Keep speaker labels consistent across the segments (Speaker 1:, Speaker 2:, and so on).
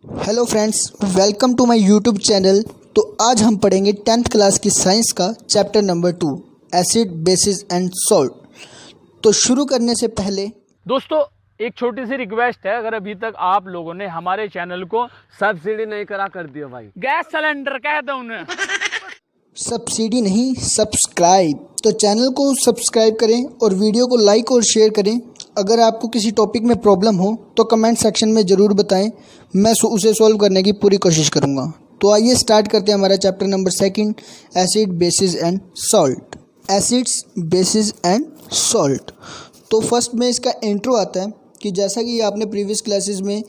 Speaker 1: Hello friends, welcome to my YouTube channel. तो आज हम पढ़ेंगे 10th क्लास की साइंस का chapter number 2 acid bases and salt. तो शुरू करने से पहले
Speaker 2: दोस्तों एक छोटी सी रिक्वेस्ट है, अगर अभी तक आप लोगों ने हमारे चैनल को
Speaker 3: सब्सिडी नहीं करा कर दियो भाई।
Speaker 2: गैस सिलेंडर कह दो उन्हें
Speaker 1: सब्सिडी नहीं सब्सक्राइब, तो चैनल को सब्सक्राइब करें और वीडियो को लाइक और शेयर करें। अगर आपको किसी टॉपिक में प्रॉब्लम हो तो कमेंट सेक्शन में ज़रूर बताएं, मैं उसे सॉल्व करने की पूरी कोशिश करूंगा। तो आइए स्टार्ट करते हैं हमारा chapter number 2 acid bases and salt. Acids bases and salt. तो फर्स्ट में इसका इंट्रो आता है कि जैसा कि आपने प्रीवियस क्लासेस में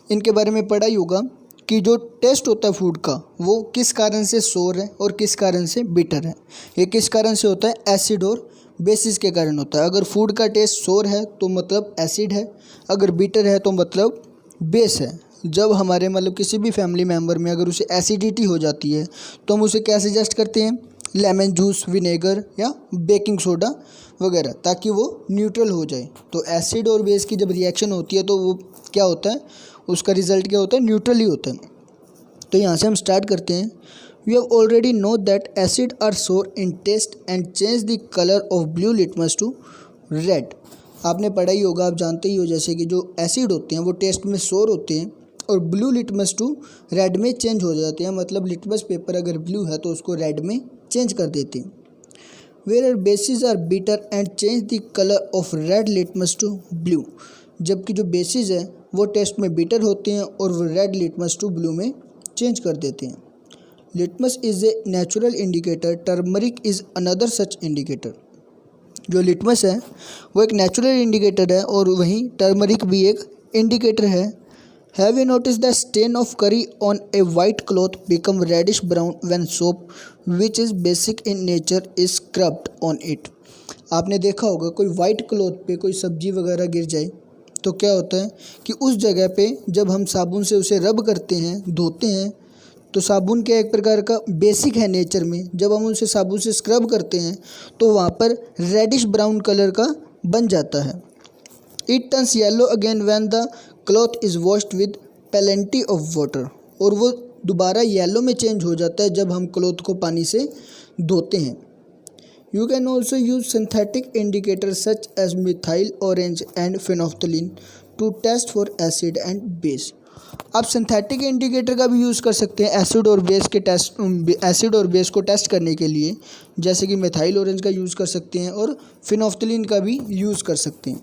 Speaker 1: इनके बारे में पढ़ा ही होगा कि जो टेस्ट होता है फूड का वो किस कारण से सोर है और किस कारण से बिटर है। ये किस कारण से होता है? एसिड और बेसिस के कारण होता है। अगर फूड का टेस्ट सोर है तो मतलब एसिड है, अगर बिटर है तो मतलब बेस है। जब हमारे किसी भी फैमिली मेम्बर में अगर उसे एसिडिटी हो जाती है तो हम उसे क्या सजेस्ट करते हैं? लेमन जूस, विनेगर या बेकिंग सोडा वगैरह, ताकि वो न्यूट्रल हो जाए। तो एसिड और बेस की जब रिएक्शन होती है तो वो क्या होता है? उसका रिजल्ट क्या होता है? न्यूट्रल ही होता है। तो यहाँ से हम स्टार्ट करते हैं। We have already know that acid are sour in taste and change the colour of blue litmus to red. आपने पढ़ा ही होगा, आप जानते ही हो, जैसे कि जो एसिड होते हैं वो टेस्ट में सोर होते हैं और ब्लू लिटमस टू रेड में चेंज हो जाते हैं। मतलब लिटमस पेपर अगर ब्लू है तो उसको रेड में चेंज कर देते हैं। Where bases are bitter and change the colour of red litmus to blue. जबकि जो बेसिस है वो टेस्ट में बिटर होते हैं और वो रेड लिटमस टू ब्लू में चेंज कर देते हैं। Litmus is a natural indicator, turmeric is another such indicator. जो लिटमस है वो एक नेचुरल इंडिकेटर है और वहीं टर्मरिक भी एक इंडिकेटर है। Have you notice the stain of curry on a white cloth become reddish brown when soap which is basic in nature is scrubbed on it. आपने देखा होगा कोई वाइट क्लॉथ पे कोई सब्जी वगैरह गिर जाए तो क्या होता है कि उस जगह पे जब हम साबुन से उसे रब करते हैं, धोते हैं, तो साबुन क्या एक प्रकार का बेसिक है नेचर में। जब हम उसे साबुन से स्क्रब करते हैं तो वहाँ पर रेडिश ब्राउन कलर का बन जाता है। It turns yellow again when the cloth is washed with plenty of water. और वो दोबारा येलो में चेंज हो जाता है जब हम क्लॉथ को पानी से धोते हैं। You can also use synthetic indicators such as methyl orange and phenolphthalein to test for acid and base। आप सिंथेटिक इंडिकेटर का भी यूज़ कर सकते हैं एसिड और बेस को टेस्ट करने के लिए, जैसे कि मिथाइल ऑरेंज का यूज़ कर सकते हैं और फिनोफ्थलीन का भी यूज़ कर सकते हैं।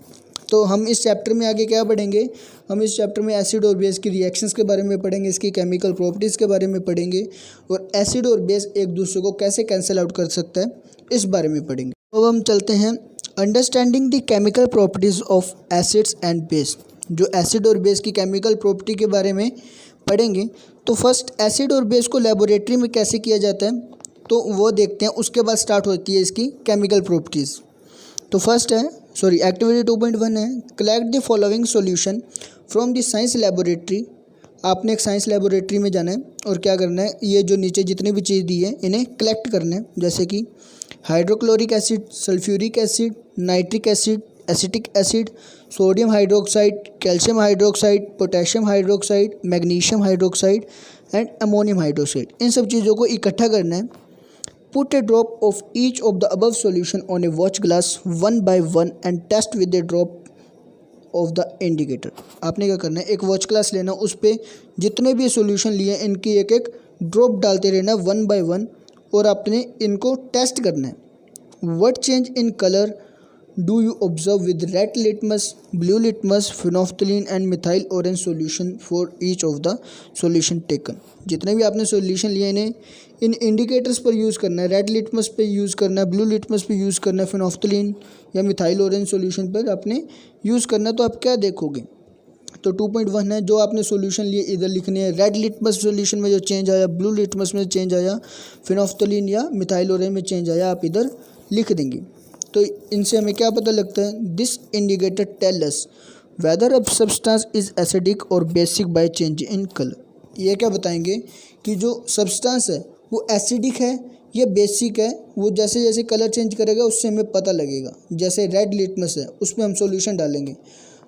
Speaker 1: तो हम इस चैप्टर में आगे क्या पढ़ेंगे? हम इस चैप्टर में एसिड और बेस की रिएक्शंस के बारे में पढ़ेंगे, इसकी केमिकल प्रॉपर्टीज़ के बारे में पढ़ेंगे और एसिड और बेस एक दूसरे को कैसे कैंसिल आउट कर सकता है इस बारे में पढ़ेंगे। तो हम चलते हैं understanding the chemical properties of acids and base. जो एसिड और बेस की केमिकल प्रॉपर्टी के बारे में पढ़ेंगे। तो फर्स्ट एसिड और बेस को लेबोरेटरी में कैसे किया जाता है तो वो देखते हैं, उसके बाद स्टार्ट होती है इसकी केमिकल प्रॉपर्टीज़। तो फर्स्ट है एक्टिविटी 2.1 है collect the following solution from the science laboratory. आपने एक साइंस लेबोरेटरी में जाना है और क्या करना है, ये जो नीचे जितनी भी चीज़ दी है इन्हें कलेक्ट करना है, जैसे कि hydrochloric acid, sulphuric acid, nitric acid, acetic acid, sodium hydroxide, calcium hydroxide, potassium hydroxide, magnesium hydroxide and ammonium hydroxide. इन सब चीज़ों को इकट्ठा करना है। Put a drop of each of the above solution on a watch glass 1 by 1 and test with a drop of the indicator. आपने क्या करना है, एक वॉच ग्लास लेना, उस पर जितने भी सॉल्यूशन लिए इनकी एक एक ड्रॉप डालते रहना 1 by 1 और आपने इनको टेस्ट करना है। What change in colour do you observe with red litmus, blue litmus, phenolphthalein and methyl orange solution for each of the solution taken. जितने भी आपने सॉल्यूशन लिए इन्हें इन इंडिकेटर्स पर यूज़ करना है। रेड लिटमस पे यूज़ करना है, ब्लू लिटमस पे यूज़ करना है, फिनोफ्थलीन या मिथाइल ऑरेंज सॉल्यूशन पर आपने यूज़ करना है। तो आप क्या देखोगे? तो 2.1 है, जो आपने सॉल्यूशन लिए इधर लिखने हैं। रेड लिटमस सॉल्यूशन में जो चेंज आया, ब्लू लिटमस में चेंज आया, फिनोफ्थलीन या मिथाइल ऑरेंज में चेंज आया, आप इधर लिख देंगे। तो इनसे हमें क्या पता लगता है? This indicator tell us whether a substance is acidic और basic by change in colour. ये क्या बताएंगे कि जो सब्सटेंस है वो एसिडिक है या बेसिक है। वो जैसे जैसे कलर चेंज करेगा उससे हमें पता लगेगा। जैसे रेड लिटमस है उसमें हम सॉल्यूशन डालेंगे,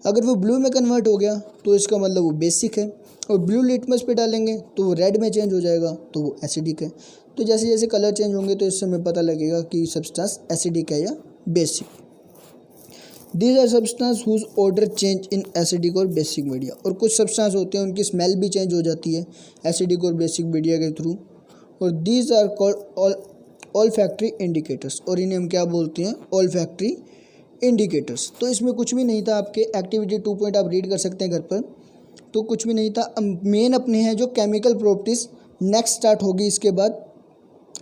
Speaker 1: अगर वो ब्लू में कन्वर्ट हो गया तो इसका मतलब वो बेसिक है, और ब्लू लिटमस पे डालेंगे तो वो रेड में चेंज हो जाएगा तो वो एसिडिक है। तो जैसे जैसे कलर चेंज होंगे तो इससे हमें पता लगेगा कि सब्सटेंस एसिडिक है या basic. These are substances whose odour change in acidic और बेसिक मीडिया। और कुछ सब्सटेंस होते हैं उनकी स्मेल भी चेंज हो जाती है एसिडिक और बेसिक मीडिया के थ्रू। और these are called olfactory indicators, और इन्हें हम क्या बोलते हैं, ऑल फैक्ट्री इंडिकेटर्स। तो इसमें कुछ भी नहीं था, आपके एक्टिविटी 2 पॉइंट आप रीड कर सकते हैं घर पर, तो कुछ भी नहीं था। मेन अपने हैं जो केमिकल प्रॉपर्टीज़ नेक्स्ट स्टार्ट होगी, इसके बाद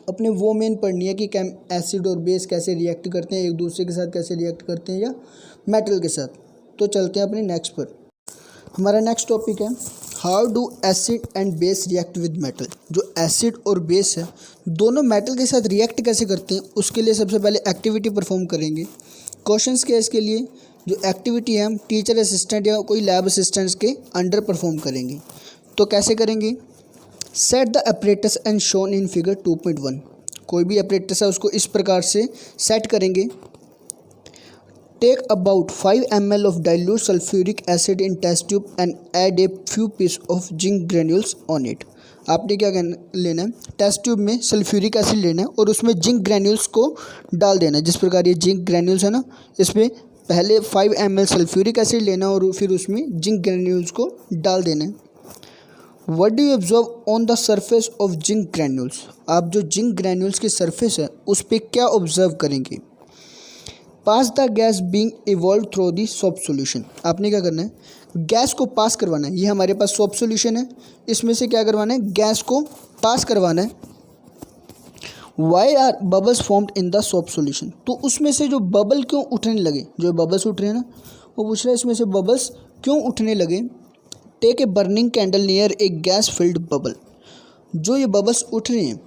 Speaker 1: अपने वो मेन पढ़नी है कि एसिड और बेस कैसे रिएक्ट करते हैं, एक दूसरे के साथ कैसे रिएक्ट करते हैं या मेटल के साथ। तो चलते हैं अपने नेक्स्ट पर। हमारा नेक्स्ट टॉपिक है how do acid and base react with metal. जो एसिड और बेस है दोनों मेटल के साथ रिएक्ट कैसे करते हैं, उसके लिए सबसे पहले एक्टिविटी परफॉर्म करेंगे। क्वेश्चंस के इसके लिए जो एक्टिविटी है हम टीचर असिस्टेंट या कोई लैब असिस्टेंट्स के अंडर परफॉर्म करेंगे। तो कैसे करेंगे, set the apparatus and shown in figure 2.1। कोई भी अपरेटस है उसको इस प्रकार से सेट करेंगे। Take about 5 ml of dilute sulphuric acid in test tube and add a few piece of zinc granules on it. आपने क्या लेना है, टेस्ट ट्यूब में सल्फ्यूरिक एसिड लेना है और उसमें जिंक ग्रेन्यूल्स को डाल देना है। जिस प्रकार ये जिंक ग्रेन्यूल्स है ना, इसमें पहले 5 ml सल्फ्यूरिक एसिड लेना और फिर उसमें जिंक ग्रेन्यूल्स को डाल देना है। What do you observe on the surface of zinc granules. आप जो जिंक ग्रेन्यूल्स की सरफेस है उस पर क्या ऑब्जर्व करेंगे। Pass the gas being evolve through the soap solution. आपने क्या करना है, गैस को पास करवाना है। ये हमारे पास सोप सॉल्यूशन है, इसमें से क्या करवाना है, गैस को पास करवाना है। Why are bubbles formed in the soap solution. तो उसमें से जो बबल क्यों उठने लगे, जो बबल्स उठ रहे हैं ना, वो पूछ रहा है इसमें से बबल्स क्यों उठने लगे। Take a burning candle near a gas filled bubble. जो ये बबल्स उठ रहे हैं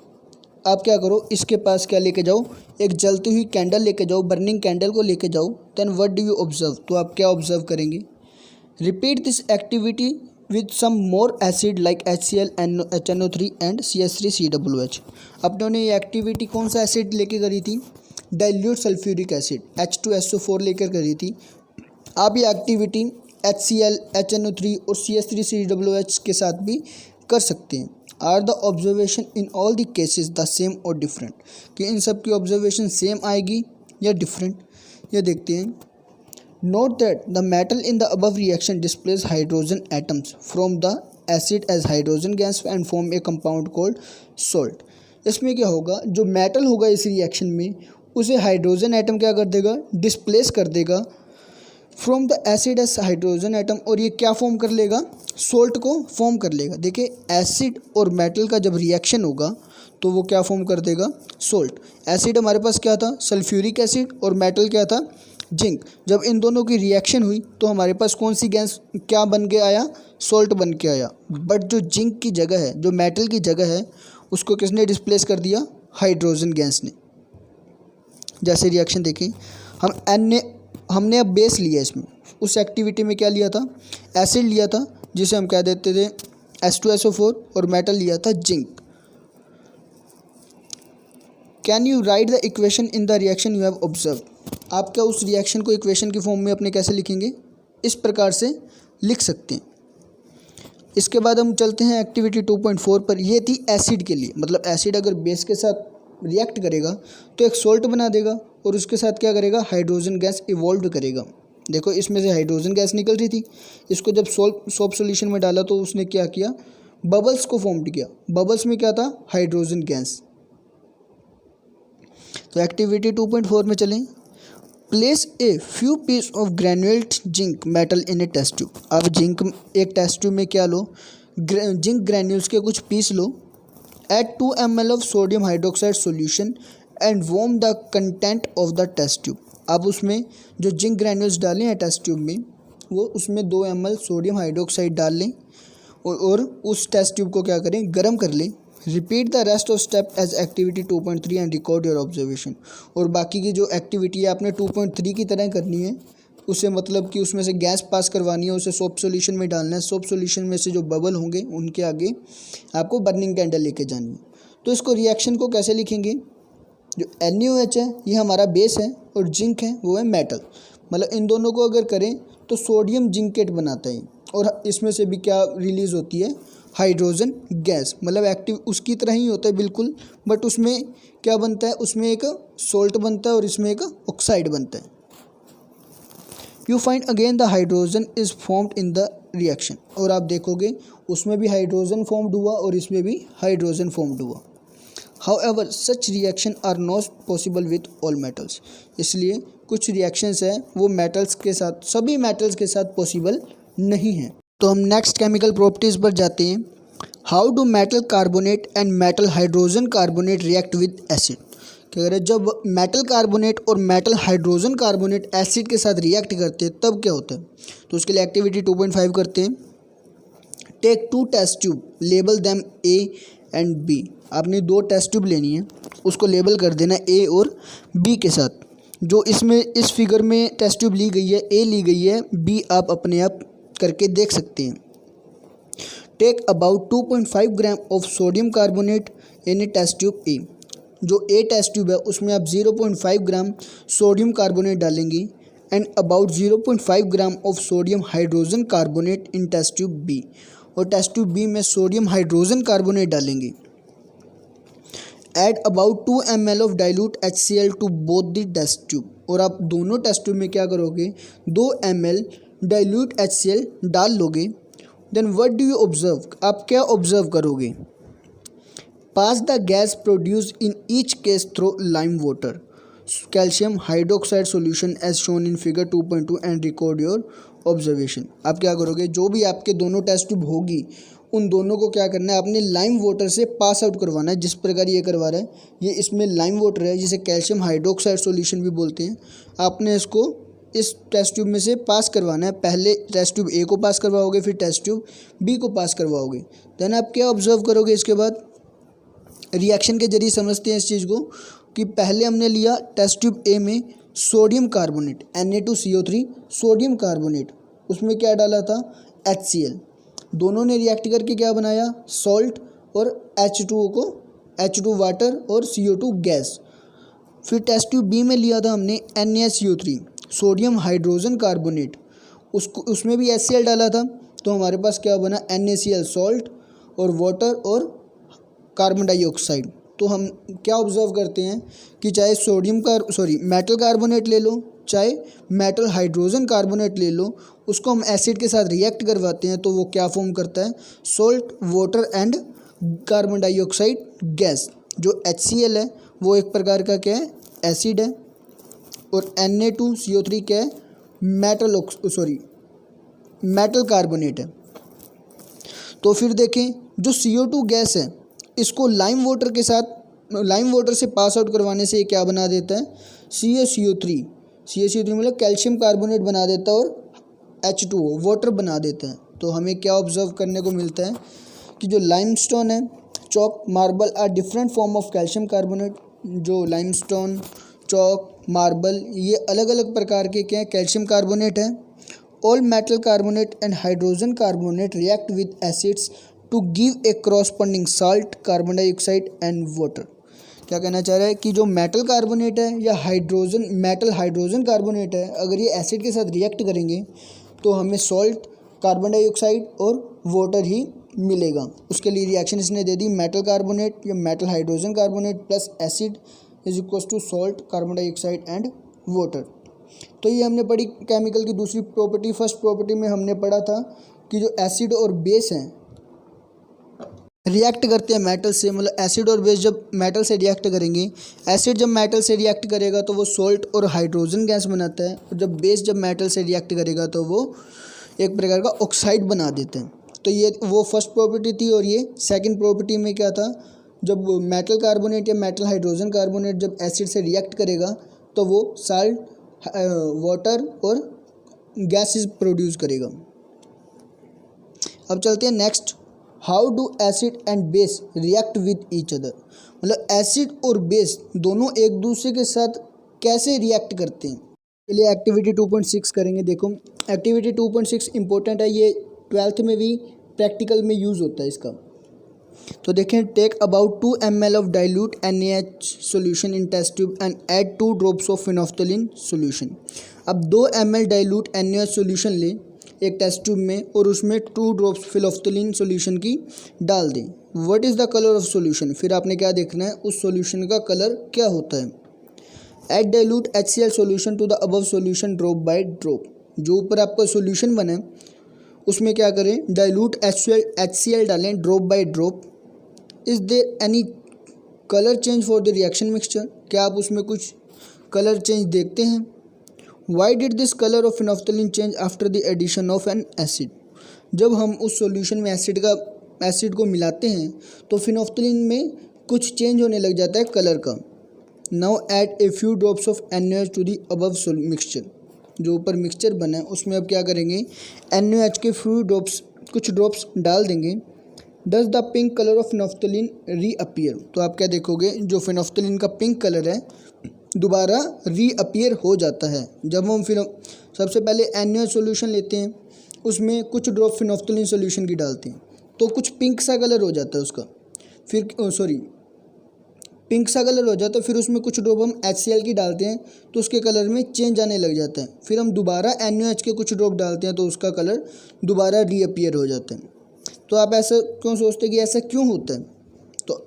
Speaker 1: आप क्या करो, इसके पास क्या लेके जाओ, एक जलती हुई कैंडल लेके जाओ, बर्निंग कैंडल को लेके जाओ। Then what do you observe. तो आप क्या ऑब्जर्व करेंगे, repeat this activity with some more acid like HCl, HNO3 and CH3COOH। अपनों ने ये एक्टिविटी कौन सा एसिड लेके करी थी, डाइल्यूट सल्फ्यूरिक एसिड H2SO4 लेकर करी थी। आप ये एक्टिविटी HCl, HNO3 और CH3COOH के साथ भी कर सकते हैं। Are the observation in all the cases the same और डिफरेंट, कि इन सब की ऑब्जर्वेशन सेम आएगी या डिफरेंट, ये देखते हैं। Note that the metal in the above reaction displaces hydrogen atoms from the acid as hydrogen gas and form a compound called salt. इसमें क्या होगा, जो मेटल होगा इस रिएक्शन में उसे हाइड्रोजन एटम क्या कर देगा, डिस्प्लेस कर देगा from the acid S hydrogen atom, और ये क्या फॉर्म कर लेगा, सोल्ट को फॉर्म कर लेगा। देखिए एसिड और मेटल का जब रिएक्शन होगा तो वो क्या फॉर्म कर देगा, सोल्ट। एसिड हमारे पास क्या था, सल्फ्यूरिक एसिड, और मेटल क्या था, जिंक। जब इन दोनों की रिएक्शन हुई तो हमारे पास कौन सी गैस क्या बन के आया, सोल्ट बन के आया। बट जो जिंक की जगह है, जो मेटल की जगह है, उसको किसने डिस्प्लेस कर दिया, हाइड्रोजन गैस ने। जैसे रिएक्शन देखें, हमने अब बेस लिया, इसमें उस एक्टिविटी में क्या लिया था, एसिड लिया था जिसे हम क्या देते थे H2SO4, और मेटल लिया था zinc. Can you right the equation in the reaction you have observe. आप क्या उस रिएक्शन को इक्वेशन की फॉर्म में अपने कैसे लिखेंगे, इस प्रकार से लिख सकते हैं। इसके बाद हम चलते हैं एक्टिविटी 2.4 पर। ये थी एसिड के लिए, मतलब एसिड अगर बेस के साथ रिएक्ट करेगा तो एक सोल्ट बना देगा और उसके साथ क्या करेगा, हाइड्रोजन गैस इवॉल्व करेगा। देखो इसमें से हाइड्रोजन गैस निकल रही थी, इसको जब सोप सॉल्यूशन में डाला तो उसने क्या किया, बबल्स को फॉर्म किया। बबल्स में क्या था, हाइड्रोजन गैस। तो एक्टिविटी 2.4 में चलें। Place a few piece of granulate zinc metal in a test tube. अब जिंक एक टेस्ट ट्यूब में क्या लो, जिंक ग्रेन्यूल्स के कुछ पीस लो। Add 2 ml of sodium hydroxide solution and warm the content of the test tube। अब उसमें जो जिंक ग्रैन्यूल्स डाले हैं टेस्ट ट्यूब में, वो उसमें 2 ml सोडियम हाइड्रोक्साइड डाल लें और उस टेस्ट ट्यूब को क्या करें, गर्म कर लें। Repeat the rest of step as activity 2.3 and record your observation. और बाकी की जो एक्टिविटी है आपने 2.3 की तरह करनी है। उसे मतलब कि उसमें से गैस पास करवानी है, उसे सोप सॉल्यूशन में डालना है। सोप सॉल्यूशन में से जो बबल होंगे उनके आगे आपको बर्निंग कैंडल लेके जानी है। तो इसको रिएक्शन को कैसे लिखेंगे, जो NaOH है ये हमारा बेस है और जिंक है वो है मेटल। मतलब इन दोनों को अगर करें तो सोडियम जिंकेट बनाता है और इसमें से भी क्या रिलीज़ होती है, हाइड्रोजन गैस। मतलब एक्टिव उसकी तरह ही होता है बिल्कुल, बट उसमें क्या बनता है, उसमें एक सोल्ट बनता है और इसमें एक ऑक्साइड बनता है। You find again the hydrogen is formed in the reaction, और आप देखोगे उसमें भी हाइड्रोजन फॉर्म्ड हुआ और इसमें भी हाइड्रोजन फॉर्म्ड हुआ। However, such reaction are not possible with all metals। इसलिए कुछ रिएक्शंस हैं वो मेटल्स के साथ, सभी मेटल्स के साथ पॉसिबल नहीं है। तो हम नेक्स्ट केमिकल प्रॉपर्टीज़ पर जाते हैं। How do metal carbonate and metal hydrogen carbonate react with acid. क्या कह रहे हैं, जब मेटल कार्बोनेट और मेटल हाइड्रोजन कार्बोनेट एसिड के साथ रिएक्ट करते हैं तब क्या होता है। तो उसके लिए एक्टिविटी 2.5 करते हैं। Take 2 test tube, label them A and B. आपने 2 टेस्ट ट्यूब लेनी है, उसको लेबल कर देना ए और बी के साथ। जो इसमें इस फिगर में टेस्ट ट्यूब ली गई है, ए ली गई है, बी आप अपने आप करके देख सकते हैं। Take about 2.5 gram of sodium carbonate in a test tube A. जो ए टेस्ट ट्यूब है उसमें आप 0.5 ग्राम सोडियम कार्बोनेट डालेंगे and about 0.5 gram of sodium hydrogen carbonate in test tube B. और टेस्ट ट्यूब बी में sodium hydrogen carbonate डालेंगे। Add about 2 ml of dilute HCl to both the test tube. और आप दोनों test tube में क्या करोगे, 2 ml डाइल्यूट HCl डाल लोगे। Then what do you observe, आप क्या ऑब्जर्व करोगे। Pass the gas produce in each case through lime water calcium hydroxide solution as shown in figure 2.2 and record your observation. आप क्या करोगे, जो भी आपके दोनों टेस्ट ट्यूब होगी उन दोनों को क्या करना है, आपने लाइम वाटर से पास आउट करवाना है। जिस प्रकार ये करवा रहा है, ये इसमें लाइम वाटर है जिसे कैल्शियम हाइड्रोक्साइड सॉल्यूशन भी बोलते हैं। आपने इसको इस टेस्ट ट्यूब में से पास करवाना है। पहले टेस्ट ट्यूब ए को पास करवाओगे, फिर टेस्ट ट्यूब बी को पास करवाओगे। देन आप क्या ऑब्जर्व करोगे, इसके बाद रिएक्शन के जरिए समझते हैं इस चीज़ को कि पहले हमने लिया टेस्ट ट्यूब ए में sodium carbonate Na2CO3 sodium carbonate, उसमें क्या डाला था, HCl। दोनों ने रिएक्ट करके क्या बनाया, सॉल्ट और H2O को, H2 वाटर और CO2 गैस। फिर टेस्ट ट्यूब बी में लिया था हमने NaCO3 सोडियम हाइड्रोजन कार्बोनेट, उसमें भी HCl डाला था। तो हमारे पास क्या बना, NaCl सॉल्ट और वाटर और कार्बन डाइऑक्साइड। तो हम क्या ऑब्जर्व करते हैं कि चाहे मेटल कार्बोनेट ले लो, चाहे मेटल हाइड्रोजन कार्बोनेट ले लो, उसको हम एसिड के साथ रिएक्ट करवाते हैं तो वो क्या फॉर्म करता है, salt, water and carbon dioxide gas. जो HCl है वो एक प्रकार का क्या है, एसिड है, और Na2CO3 क्या है, मेटल कार्बोनेट है। तो फिर देखें, जो CO2 गैस है इसको लाइम वाटर से पास आउट करवाने से ये क्या बना देता है, CaCO3 मतलब कैल्शियम कार्बोनेट बना देता है और H2O वाटर बना देता है। तो हमें क्या ऑब्जर्व करने को मिलता है कि जो लाइमस्टोन है, chalk, marble are different form of calcium carbonate. जो लाइमस्टोन, चॉक, मार्बल ये अलग अलग प्रकार के क्या है, कैल्शियम कार्बोनेट है। All metal carbonate and hydrogen carbonate react with acids to give a corresponding salt, carbon dioxide and water. क्या कहना चाह रहा है कि जो मेटल कार्बोनेट है या मेटल हाइड्रोजन कार्बोनेट है, अगर ये एसिड के साथ रिएक्ट करेंगे तो हमें सॉल्ट, कार्बन डाइऑक्साइड और वाटर ही मिलेगा। उसके लिए रिएक्शन इसने दे दी, मेटल कार्बोनेट या metal hydrogen carbonate plus acid is equal to salt, carbon dioxide and water. तो ये हमने पढ़ी केमिकल की दूसरी प्रॉपर्टी। फर्स्ट प्रॉपर्टी में हमने पढ़ा था कि जो एसिड और बेस हैं रिएक्ट करते हैं मेटल से, मतलब एसिड और बेस जब मेटल से रिएक्ट करेंगे, एसिड जब मेटल से रिएक्ट करेगा तो वो सॉल्ट और हाइड्रोजन गैस बनाता है, और जब बेस जब मेटल से रिएक्ट करेगा तो वो एक प्रकार का ऑक्साइड बना देते हैं। तो ये वो फर्स्ट प्रॉपर्टी थी। और ये सेकंड प्रॉपर्टी में क्या था, जब मेटल कार्बोनेट या मेटल हाइड्रोजन कार्बोनेट जब एसिड से रिएक्ट करेगा तो वो साल्ट, वाटर और गैसेस प्रोड्यूस करेगा। अब चलते हैं next, how do acid and base react with each other. मतलब एसिड और बेस दोनों एक दूसरे के साथ कैसे रिएक्ट करते हैं। चलिए एक्टिविटी 2.6 करेंगे। देखो एक्टिविटी 2.6 इंपॉर्टेंट है, ये 12th में भी प्रैक्टिकल में यूज़ होता है इसका। तो देखें, take about 2 ml of dilute NaH solution in test tube and add 2 drops of phenolphthalein solution. अब 2 ml डाइल्यूट NaH सोल्यूशन लें एक टेस्ट ट्यूब में और उसमें 2 ड्रॉप्स फिनोफ्थलीन सोल्यूशन की डाल दें। What is the colour of solution, फिर आपने क्या देखना है, उस सोल्यूशन का कलर क्या होता है। Add dilute HCl solution to the above solution drop by drop. जो ऊपर आपका सोल्यूशन बना उसमें क्या करें, डाइल्यूट HCl डालें drop by drop. Is there any colour change for the reaction mixture, क्या आप उसमें कुछ कलर चेंज देखते हैं। Why did this colour of phenolphthalein change after the addition of an acid. जब हम उस सॉल्यूशन में एसिड को मिलाते हैं तो फिनोफ्थलीन में कुछ चेंज होने लग जाता है कलर का। Now add a few drops of NaOH to the above mixture. जो ऊपर मिक्सचर बना है उसमें अब क्या करेंगे, NaOH के फ्यू ड्रॉप्स कुछ ड्रॉप्स डाल देंगे। Does the pink colour of phenolphthalein reappear, तो आप क्या देखोगे, जो फिनोफ्थलीन का पिंक कलर है दोबारा रीअपियर हो जाता है। जब हम फिर सबसे पहले NaOH सोल्यूशन लेते हैं उसमें कुछ ड्रॉप फिनोफ्थलीन सोल्यूशन की डालते हैं तो कुछ पिंक सा कलर हो जाता है उसका, फिर पिंक सा कलर हो जाता है। फिर उसमें कुछ ड्रॉप हम HCl की डालते हैं तो उसके कलर में चेंज आने लग जाता है। फिर हम दोबारा NaOH के कुछ ड्रॉप डालते हैं तो उसका कलर दोबारा रीअपियर हो जाता है। तो आप ऐसा क्यों सोचते हैं कि ऐसा क्यों होता है। तो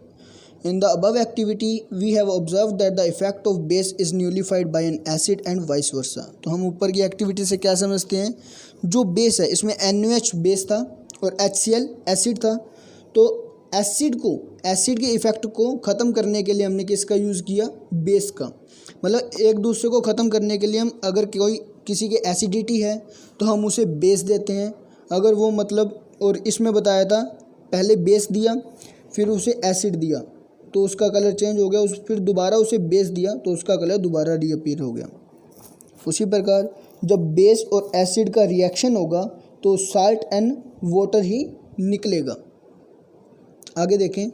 Speaker 1: in the above activity we have observe that the effect of base is nullified by an acid and vice versa. तो हम ऊपर की एक्टिविटी से क्या समझते हैं, जो बेस है इसमें NaOH बेस था और HCl एसिड था, तो एसिड के इफ़ेक्ट को ख़त्म करने के लिए हमने किसका यूज़ किया, बेस का। मतलब एक दूसरे को ख़त्म करने के लिए हम अगर किसी के एसिडिटी है तो हम उसे बेस देते हैं, अगर वो मतलब, और इसमें बताया था पहले बेस दिया फिर उसे एसिड दिया तो उसका कलर चेंज हो गया, फिर दोबारा उसे बेस दिया तो उसका कलर दोबारा रीअपीयर हो गया। उसी प्रकार जब बेस और एसिड का रिएक्शन होगा तो साल्ट एंड वाटर ही निकलेगा। आगे देखें,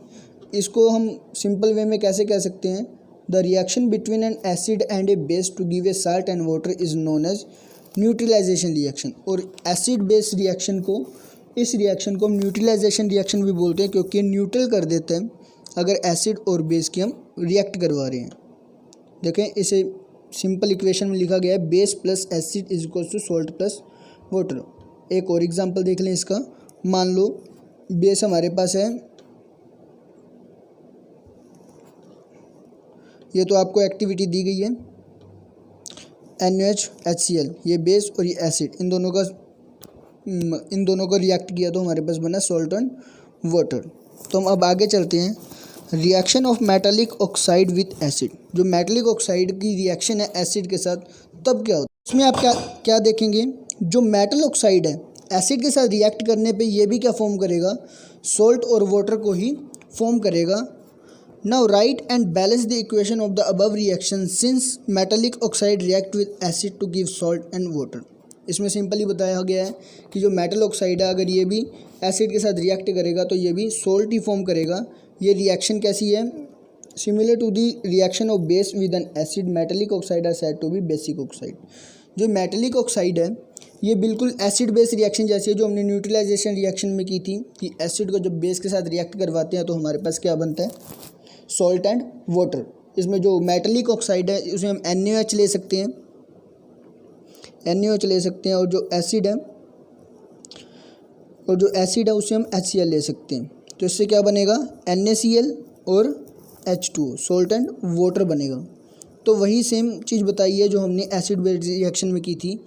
Speaker 1: इसको हम सिंपल वे में कैसे कह सकते हैं, the reaction between an acid and a base to give a salt and water is known as neutralisation reaction. और एसिड बेस रिएक्शन को, इस रिएक्शन को हम न्यूट्रलाइजेशन रिएक्शन भी बोलते हैं क्योंकि न्यूट्रल कर देते हैं अगर एसिड और बेस की हम रिएक्ट करवा रहे हैं। देखें, इसे सिंपल इक्वेशन में लिखा गया है, base plus acid is equal to salt plus water. एक और एग्जांपल देख लें इसका। मान लो बेस हमारे पास है, ये तो आपको एक्टिविटी दी गई है NaOH HCl, ये बेस और ये एसिड, इन दोनों को रिएक्ट किया तो हमारे पास बना सॉल्ट एंड वाटर। तो हम अब आगे चलते हैं, reaction of metallic oxide with acid. जो मेटालिक ऑक्साइड की रिएक्शन है एसिड के साथ तब क्या होता है, उसमें आप क्या देखेंगे, जो मेटल ऑक्साइड है एसिड के साथ रिएक्ट करने पे ये भी क्या फॉर्म करेगा, सॉल्ट और वाटर को ही फॉर्म करेगा। Now write and balance the equation of the above reaction since metallic oxide react with acid to give salt and water. इसमें सिंपली बताया गया है कि जो मेटल ऑक्साइड है अगर ये भी एसिड के साथ रिएक्ट करेगा तो ये भी सॉल्ट ही फॉर्म करेगा। ये रिएक्शन कैसी है, similar to the reaction of base with an acid metallic oxide are said to be basic oxide. जो मेटालिक ऑक्साइड है ये बिल्कुल एसिड बेस रिएक्शन जैसी है जो हमने न्यूट्रलाइजेशन रिएक्शन में की थी कि एसिड को जब बेस के साथ रिएक्ट करवाते हैं तो हमारे पास क्या बनता है, सॉल्ट एंड वाटर। इसमें जो मेटालिक ऑक्साइड है उसमें हम NaOH ले सकते हैं, NaOH ले सकते हैं, और जो एसिड है उससे हम HCl ले सकते हैं। तो इससे क्या बनेगा, NaCl और H2O, सॉल्ट एंड वाटर बनेगा। तो वही सेम चीज़ बताई है जो हमने एसिड बेस रिएक्शन में की थी।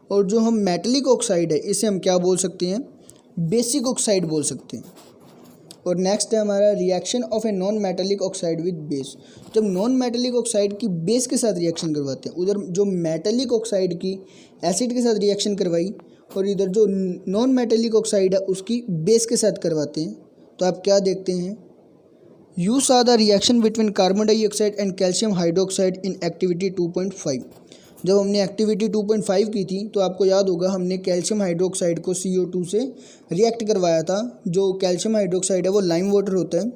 Speaker 1: और जो हम मेटालिक ऑक्साइड है इसे हम क्या बोल सकते हैं, बेसिक ऑक्साइड बोल सकते हैं। और नेक्स्ट है हमारा reaction of a non metallic oxide with base. जब नॉन मेटालिक ऑक्साइड की बेस के साथ रिएक्शन करवाते हैं, उधर जो मेटालिक ऑक्साइड की एसिड के साथ रिएक्शन करवाई और इधर जो नॉन मेटालिक ऑक्साइड है उसकी बेस के साथ करवाते हैं, तो आप क्या देखते हैं, यू सा the reaction between carbon dioxide and calcium hydroxide in activity 2.5। जब हमने एक्टिविटी 2.5 की थी तो आपको याद होगा हमने कैल्शियम हाइड्रोक्साइड को CO2 से रिएक्ट करवाया था। जो कैल्शियम हाइड्रोक्साइड है वो लाइम वाटर होता है।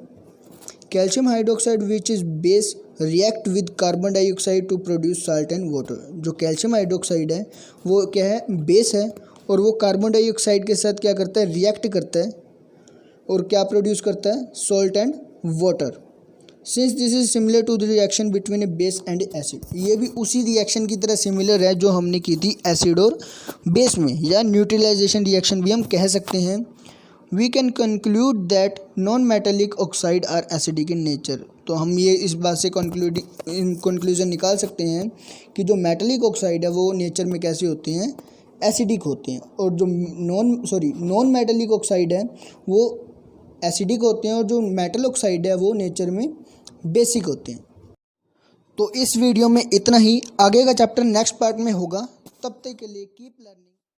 Speaker 1: Calcium hydroxide which is base react with carbon dioxide to produce salt and water. जो कैल्शियम हाइड्रोक्साइड है वो क्या है, बेस है, और वो कार्बन डाइऑक्साइड के साथ क्या करता है, रिएक्ट करता है और क्या प्रोड्यूस करता है, salt and water. Since this is similar to the reaction between a base and acid, ये भी उसी रिएक्शन की तरह सिमिलर है जो हमने की थी एसिड और बेस में, या न्यूट्रलाइजेशन रिएक्शन भी हम कह सकते हैं। We can conclude that non metallic oxide are acidic in nature, तो हम ये इस बात से कंक्लूजन निकाल सकते हैं कि जो मेटेलिक ऑक्साइड है वो नेचर में कैसे होते हैं, एसिडिक होते हैं, और जो नॉन मेटेलिक ऑक्साइड है वो एसिडिक होते हैं, और जो मेटल ऑक्साइड है वो नेचर में बेसिक होते हैं। तो इस वीडियो में इतना ही, आगे का चैप्टर नेक्स्ट पार्ट में होगा। तब तक के लिए कीप लर्निंग।